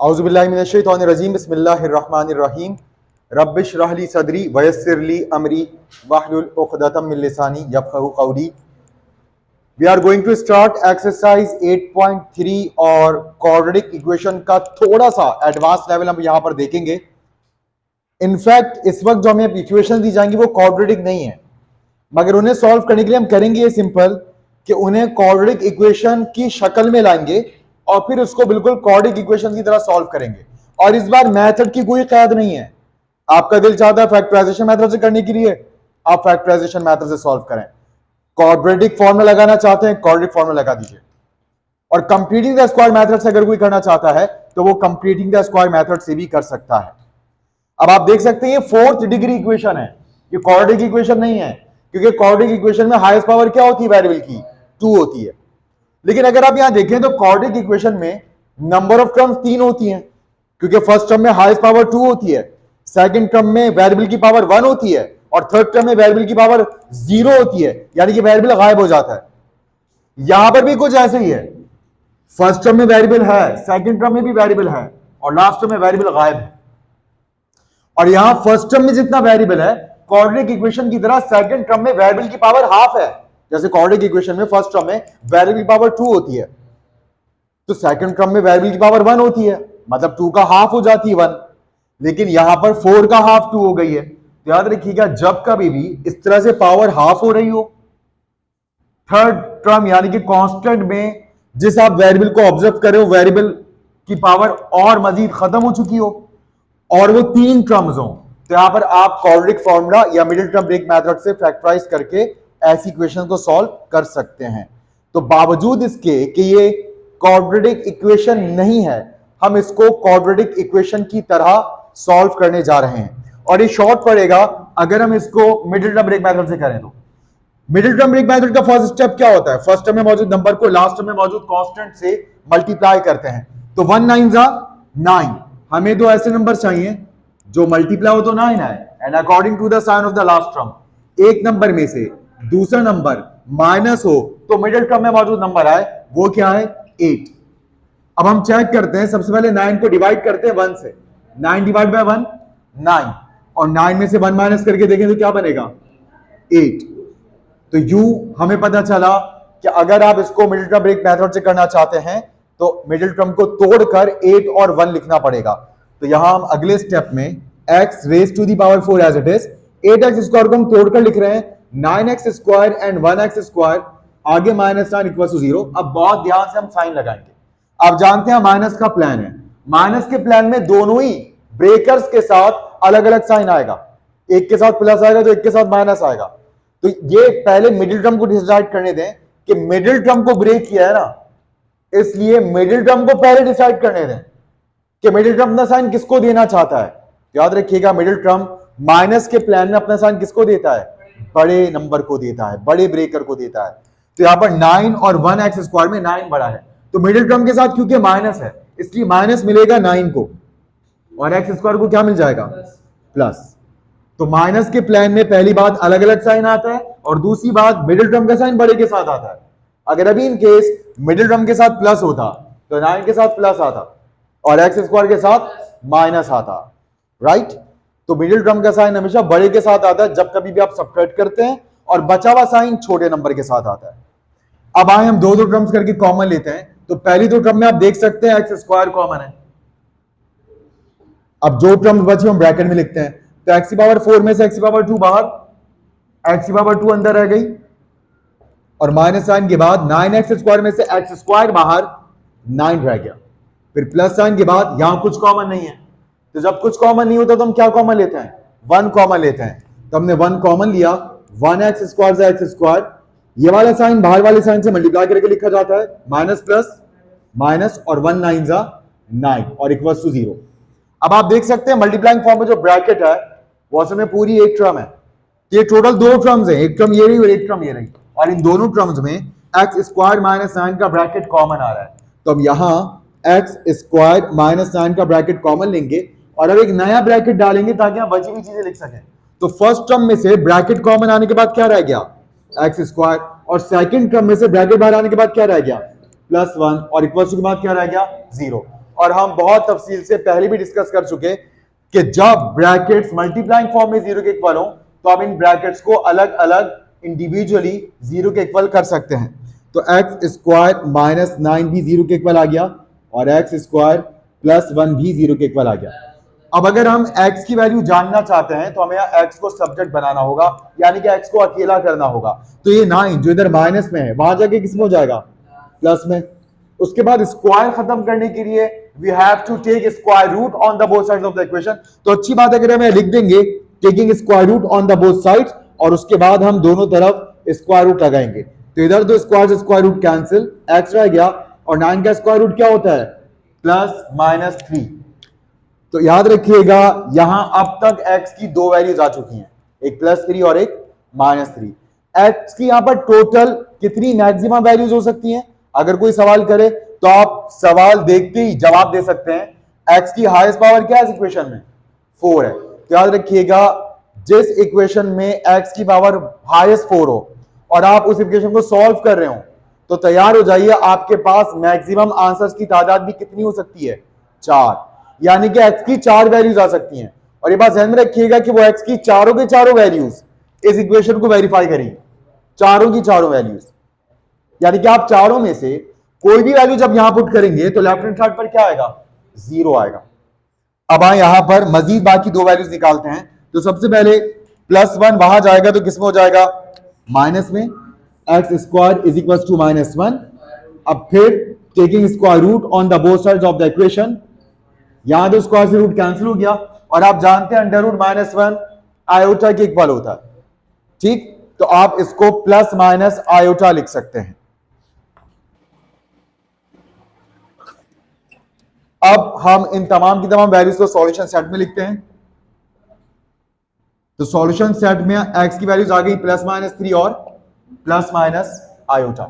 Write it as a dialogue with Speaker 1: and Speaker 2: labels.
Speaker 1: औज़ुबिल्लाहि मिनश्शैतानिर्रजीम बिस्मिल्लाहिर्रहमानिर्रहीम रब्बिश्रह ली सदरी वयस्सिर ली अमरी वहलुल उक़दतम मिन लिसानी यफ़क़हू क़ौली। We are going to start exercise 8.3 और क्वाड्रेटिक इक्वेशन का थोड़ा सा एडवांस लेवल हम यहाँ पर देखेंगे। इनफैक्ट इस वक्त जो हमें इक्वेशन दी जाएंगी वो क्वाड्रेटिक नहीं है, मगर उन्हें सॉल्व करने के लिए हम करेंगे ये सिंपल कि उन्हें क्वाड्रेटिक इक्वेशन की शक्ल में लाएंगे और फिर उसको बिल्कुल क्वाड्रेटिक इक्वेशन की तरह सॉल्व करेंगे। और इस बार मेथड की कोई कैद नहीं है। आपका दिल चाहता है फैक्टराइजेशन मेथड से करने के लिए, आप फैक्टराइजेशन मेथड से सॉल्व करें। क्वाड्रेटिक फॉर्मूला लगाना चाहते हैं, क्वाड्रेटिक फॉर्मूला लगा दीजिए। और कंप्लीटिंग द स्क्वायर मेथड से अगर कोई करना चाहता है तो वो कंप्लीटिंग द स्क्वायर मेथड से भी कर सकता है। अब आप देख सकते हैं ये फोर्थ डिग्री इक्वेशन है, ये क्वाड्रेटिक इक्वेशन नहीं है, क्योंकि क्वाड्रेटिक इक्वेशन में हाईएस्ट पावर क्या होती है वेरिएबल की, 2 होती है। लेकिन अगर आप यहां देखें तो क्वाड्रेटिक इक्वेशन में नंबर ऑफ टर्म्स 3 होती हैं, क्योंकि फर्स्ट टर्म में हाईएस्ट पावर 2 होती है, सेकंड टर्म में वेरिएबल की पावर 1 होती है और थर्ड टर्म में वेरिएबल की पावर 0 होती है, यानी कि वेरिएबल गायब हो जाता है। यहां पर भी कुछ ऐसे ही है, फर्स्ट टर्म में वेरिएबल है, सेकंड टर्म में भी वेरिएबल है और लास्ट टर्म में वेरिएबल गायब है। और यहां फर्स्ट टर्म में जितना वेरिएबल है क्वाड्रेटिक इक्वेशन की तरह सेकंड टर्म में वेरिएबल की पावर हाफ है। जैसे क्वाड्रेटिक इक्वेशन में फर्स्ट टर्म में वेरिएबल की पावर 2 होती है, तो सेकंड टर्म में वेरिएबल की पावर 1 होती है, मतलब 2 का हाफ हो जाती है 1। लेकिन यहां पर 4 का हाफ 2 हो गई है। तो याद रखिएगा जब कभी भी इस तरह से पावर हाफ हो रही हो, थर्ड टर्म यानी कि कांस्टेंट में जिस आप वेरिएबल को ऑब्जर्व कर रहे हो वेरिएबल की पावर और मजीद खत्म हो चुकी हो और वो 3 टर्म्स हो, तो यहां पर आप क्वाड्रेटिक फॉर्मूला या मिडिल टर्म ब्रेक मेथड से फैक्टराइज करके ऐसी इक्वेशन को सॉल्व कर सकते हैं। तो बावजूद इसके कि ये क्वाड्रेटिक इक्वेशन नहीं है, हम इसको क्वाड्रेटिक इक्वेशन की तरह सॉल्व करने जा रहे हैं और ये शॉर्ट पड़ेगा अगर हम इसको मिडिल टर्म ब्रेक मेथड से करें। तो मिडिल टर्म ब्रेक मेथड का फर्स्ट स्टेप क्या होता है, फर्स्ट टर्म में मौजूद नंबर को लास्ट टर्म में मौजूद कांस्टेंट से मल्टीप्लाई करते हैं। तो 1 9 9, हमें दो ऐसे नंबर चाहिए जो मल्टीप्लाई हो तो 9 आए, and according to the sign of the last term एक नंबर में से दूसरा नंबर माइनस हो तो मिडिल टर्म में मौजूद नंबर आए, वो क्या है 8। अब हम चेक करते हैं, सबसे पहले 9 को डिवाइड करते हैं 1 से, 9 डिवाइड बाय 1 9, और 9 में से 1 माइनस करके देखें तो क्या बनेगा 8। तो यू हमें पता चला कि अगर आप इसको मिडिल टर्म ब्रेक मेथड से करना चाहते हैं तो मिडिल टर्म को तोड़कर 8 और 1 लिखना पड़ेगा। तो यहां हम अगले स्टेप में x raise to the power 4 as it is, 8x square को हम तोड़कर लिख रहे हैं 9x square and 1x square, आगे माइनस साइन इक्वल टू 0। अब बहुत ध्यान से हम साइन लगाएंगे। आप जानते हैं माइनस का प्लान है, माइनस के प्लान में दोनों ही ब्रेकर्स के साथ अलग अलग साइन आएगा, एक के साथ प्लस आएगा तो एक के साथ माइनस आएगा। तो ये पहले मिडिल टर्म को डिसाइड करने दें कि मिडिल टर्म को ब्रेक किया है ना, इसलिए मिडिल टर्म को पहले डिसाइड करने दें कि मिडिल टर्म अपना साइन किसको देना चाहता है। याद रखिएगा मिडिल टर्म माइनस के प्लान में अपना साइन किसको देता है, बड़े नंबर को देता है, बड़े ब्रेकर को देता है। तो यहां पर 9 और 1x स्क्वायर में 9 बड़ा है, तो मिडिल टर्म के साथ क्योंकि माइनस है इसलिए माइनस मिलेगा 9 को और x स्क्वायर को क्या मिल जाएगा प्लस। तो माइनस के प्लान में पहली बात अलग अलग साइन आता है और दूसरी बात मिडिल टर्म का साइन बड़े के साथ आता है। अगर अभी इन केस मिडिल टर्म के साथ प्लस होता तो 9 के साथ प्लस आता और x स्क्वायर के साथ माइनस आता, राइट। तो मिडिल टर्म का साइन हमेशा बड़े के साथ आता है जब कभी भी आप सब्ट्रैक्ट करते हैं, और बचा हुआ साइन छोटे नंबर के साथ आता है। अब आए हम दो टर्म्स करके कॉमन लेते हैं। तो पहली दो टर्म में आप देख सकते हैं x स्क्वायर कॉमन है। अब जो टर्म्स बचे हम ब्रैकेट में लिखते हैं, तो x की पावर 4 में से x की पावर 2 बाहर, x की पावर 2 अंदर रह गई, और माइनस साइन के बाद 9x स्क्वायर में से x स्क्वायर बाहर, 9 रह गया। फिर प्लस साइन के बाद यहां कुछ कॉमन नहीं है, तो जब कुछ कॉमन नहीं होता तो हम क्या कॉमन लेते हैं, 1 कॉमन लेते हैं। तो हमने 1 कॉमन लिया, 1x स्क्वायर से x स्क्वायर, ये वाला साइन बाहर वाले साइन से मल्टीप्लाई करके लिखा जाता है, माइनस प्लस माइनस, और 1 9 9 और इक्वल्स टू 0। अब आप देख सकते हैं मल्टीप्लाइंग फॉर्म में जो ब्रैकेट है वो असल में पूरी एक टर्म है। ये टोटल 2 टर्म्स हैं, एक टर्म ये रही और एक टर्म ये रही, और इन दोनों टर्म्स में x स्क्वायर माइनस 9 का ब्रैकेट कॉमन आ रहा है। तो हम यहां x स्क्वायर माइनस 9 का ब्रैकेट कॉमन लेंगे और अब एक नया ब्रैकेट डालेंगे ताकि हम बची हुई चीजें लिख सकें। तो फर्स्ट टर्म में से ब्रैकेट कॉमन आने के बाद क्या रह गया x स्क्वायर, और सेकंड टर्म में से ब्रैकेट बाहर आने के बाद क्या रह गया +1, और इक्वल्स के बाद क्या रह गया 0। और हम बहुत तफसील से पहले भी डिस्कस कर चुके कि जब ब्रैकेट्स मल्टीप्लाइंग फॉर्म में जीरो के इक्वल हो तो हम इन ब्रैकेट्स को अलग अलग इंडिविजुअली जीरो के इक्वल कर सकते हैं। तो एक्स स्क्वायर माइनस 9 भी जीरो के इक्वल आ गया और एक्स स्क्वायर प्लस 1 भी जीरो के इक्वल आ गया। अब अगर हम x की वैल्यू जानना चाहते हैं तो हमें यहाँ x को सब्जेक्ट बनाना होगा, यानी कि x को अकेला करना होगा। तो ये 9 जो इधर माइनस में है वहां जाके किस में हो जाएगा, प्लस में। उसके बाद स्क्वायर खत्म करने के लिए we have to take square root on the both sides of the equation. तो अच्छी बात है अगर हम लिख देंगे taking square root on the both sides और उसके बाद हम दोनों तरफ स्क्वायर रूट लगाएंगे। तो इधर दो स्क्वायर रूट कैंसिल, x रह गया और 9 का स्क्वायर रूट क्या होता है, प्लस माइनस 3। तो याद रखिएगा यहां अब तक x की दो वैल्यूज आ चुकी हैं, एक +3 और एक -3। x की यहां पर टोटल कितनी मैक्सिमम वैल्यूज हो सकती हैं? अगर कोई सवाल करे तो आप सवाल देखते ही जवाब दे सकते हैं। x की हाईएस्ट पावर क्या है इस इक्वेशन में, 4 है। तो याद रखिएगा जिस इक्वेशन में x की पावर हाईएस्ट 4 हो और आप उस इक्वेशन को सॉल्व कर रहे हो तो तैयार हो जाइए, आपके पास मैक्सिमम आंसर्स की तादाद भी कितनी हो सकती है, 4। यानी कि x की 4 वैल्यूज आ सकती हैं। और ये बात ध्यान में रखिएगा कि वो x की चारों के चारों वैल्यूज इस इक्वेशन को वेरीफाई करेंगे, चारों की चारों वैल्यूज। यानी कि आप चारों में से कोई भी वैल्यू जब यहां पुट करेंगे तो लेफ्ट हैंड साइड पर क्या आएगा, 0 आएगा। अब आए यहां पर मजीद बाकी दो वैल्यूज निकालते हैं। तो सबसे पहले +1 वहां जाएगा तो किसमें हो जाएगा, माइनस में। X square is equal to -1। अब फिर taking square root on the both sides of the equation, यहां तो स्क्वायर से रूट कैंसिल हो गया और आप जानते हैं अंडर रूट -1 आयोटा के इक्वल होता है, ठीक। तो आप इसको प्लस माइनस आयोटा लिख सकते हैं। अब हम इन तमाम की तमाम वैल्यूज को सॉल्यूशन सेट में लिखते हैं। तो सॉल्यूशन सेट में x की वैल्यूज आ गई +-3 और +- आयोटा।